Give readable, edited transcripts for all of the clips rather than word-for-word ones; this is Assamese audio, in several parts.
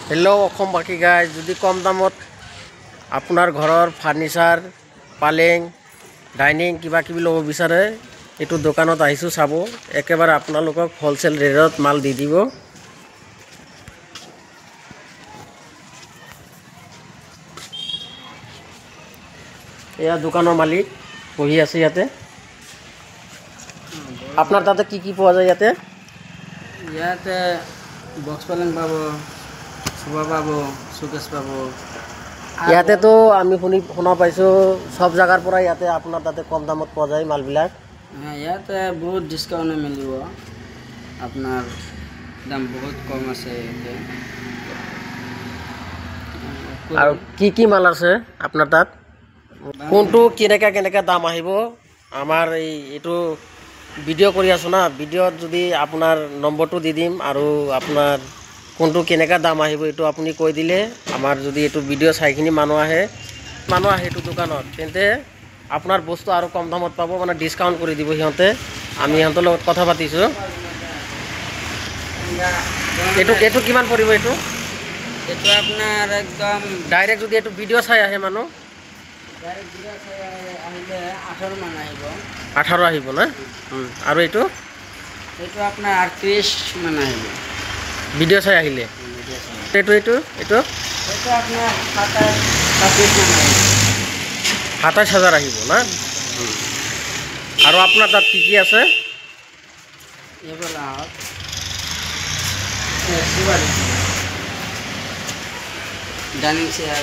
हेलो बाकी गाइस যদি कम दामत आपनार घरर फार्निचार पालें डाइनिंग किबा किबि लब विचारे एटु दोकानत आइसु चाबो एकेबारे आपनालोকক होलसेल रेटत माल दि दिबो। एया दोकाনৰ मालिक বহি আছে ইয়াতে। আপনার তাতে কি কি পাওয়া যায় ইয়াতে? ইয়াতে বক্স পালেং পাবো, সোফা পাবো, শোকেস পাবো। ইয়াতে তো আমি শুনা পাইছো সব জায়গার পৰা ইয়াতে আপনার তাতে কম দামত পাওয়া যায় মালবিলাক। হ্যাঁ, ইয়াতে বহুত ডিসকাউন্ট মিলিব, আপনার দাম বহুত কম আছে ইয়াতে। আর কি কি মাল আছে আপনার তাত? কোনটো কেনেকা দাম আহিব? আমার এইটো ভিডিও কৰি আছো না, ভিডিওত যদি আপনার নম্বরটো দি দিম আর আপনার কোনটো কেনেকা দাম আহিব এইটো আপনি কৈ দিলে আমার যদি এইটো ভিডিও চাইখিনি মানুহ আহে এইটো দোকানত তেন্তে আপনার বস্তু আর কম দামত পাব, মানে ডিসকাউন্ট করে দিব সিহঁতে। আমি সিহঁতৰ লগত কথা পাতিছো। এইটো কিমান পৰিব? এইটো আপনার একদম ডাইরেক্ট যদি এইটো ভিডিও চাই আহে মানুহ আহিলে 18 মান আহিব। 18 আহিব না? আর এইটো আপনার 38 মান আহিব ভিডিও চাই আহিলে। এইটো আপনার 27 মান আহিব। 27,000 আহিব না? আর আপনার তাত কি কি আছে? Dining chair.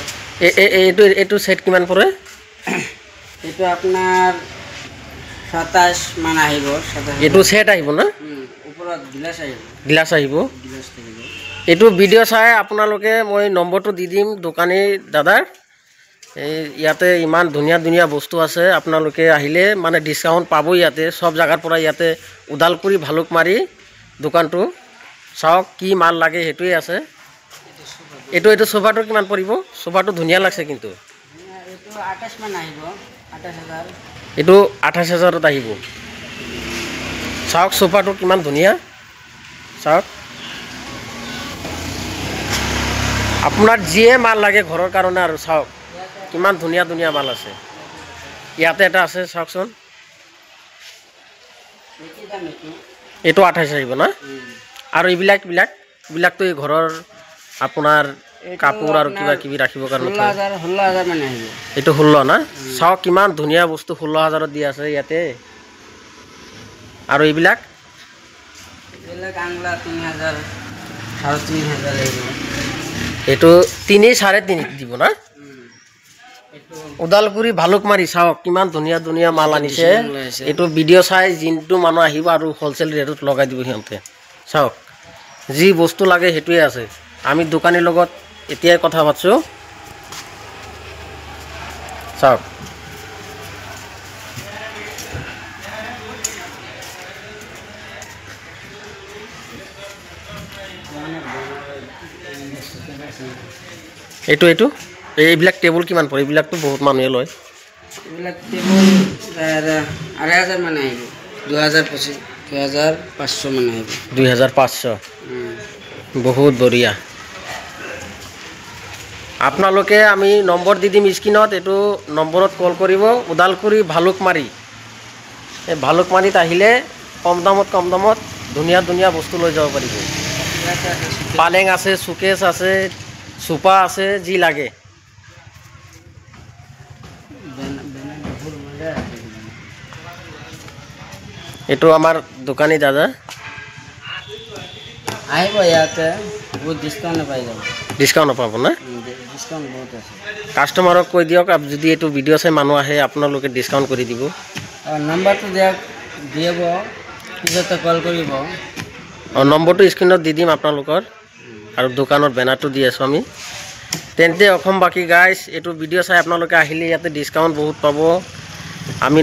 এইটো সেট কিমান পৰে? এইটো আপনাৰ 27 মান আহিব। এইটো সেট আহিব না? ওপৰত গ্লাস আহিব। গ্লাস আহিব। গ্লাস থাকিব। এইটো ভিডিও চাই আপোনালোকে মই নম্বৰটো দি দিম দোকানী দাদাৰ। ইয়াতে ইমান ধুনীয়া বস্তু আছে, আপোনালোকে আহিলে মানে ডিসকাউন্ট পাব। ইয়াতে সব জায়গার পৰা ইয়াতে উদালগুৰি ভালুকমাৰী দোকানটো চাওক কি মাল লাগে সেইটোৱে আছে। এইটো সোফাটো কিমান পৰিব? সোফাটো ধুনীয়া লাগছে কিন্তু। এইটো 28 মান আহিব। 28,000। এইটো 28,000ত আহিব। চাওক সোফাটো কিমান ধুনীয়া চাওক। আপনার যিয়ে মাল লাগে ঘরের কারণে আর চাওক কিমান ধুনীয়া মাল আছে। ইয়াতে এটা আছে চাওকচোন। এইটো 28 আহিব না? আর এইবিলাক তো এই ঘরের আপনার কাপড় আর কিবা কিবি রাখিব কারণে 16,000 মানে আহিব। এইটো 16 না? চাওক কিমান ধুনীয়া বস্তু 16,000ত দি আছে ইয়াতে। আর এইবিলাক আংলা 3,000 3,500 আহিব। এইটো 3 3.5 দিব না? উদালগুৰি ভালুকমাৰী চাওক কিমান ধুনীয়া মাল আনিছে। এইটো ভিডিও চাই যিটো মানুহ আহিব আৰু হোলসেল ৰেটত লগাই দিব সিহঁতে। চাওক যি বস্তু লাগে সেইটোৱে আছে। আমি দোকানীৰ লগত এতিয়াই কথা পাতিছো। চাওক এইবিলাক টেবুল কিমান পৰে? এইবিলাকতো বহুত মানুহে লয়। এইবিলাক টেবুল 2,500 মান আহিব। 2,500 মান আহিব। 2,500 বহুত বঢ়িয়া। আপোনালোকে আমি নম্বৰ দি দিম স্ক্ৰীনত, এইটো নম্বৰত কল কৰিব। উদালগুৰি ভালুকমাৰী, এই ভালুকমাৰীত আহিলে কম দামত ধুনীয়া বস্তু লৈ যাব পাৰিব। পালেং আছে, শোকেস আছে, সোফা আছে, যি লাগে। এইটো আমার দোকানী দাদা আহিব। ইয়াতে বহুত ডিসকাউন্ট পাই যাব। ডিসকাউন্ট পাব না? ডিসকাউন্ট বহুত আছে। কাস্টমারক কৈ দিয়ক যদি এইটো ভিডিও চাই মানুহ আহে আপোনালোকে ডিসকাউন্ট কৰি দিব। নাম্বাৰটো দিব, পিছতে কল কৰিব। নম্বৰটো স্ক্ৰীনত দি দিম আপোনালোকৰ, আৰু দোকানৰ বেনাৰটো দি আছো আমি। তেন্তে বাকি গাইজ এইটো ভিডিও চাই আপোনালোকে আহিলে ইয়াতে ডিসকাউন্ট বহুত পাব। আমি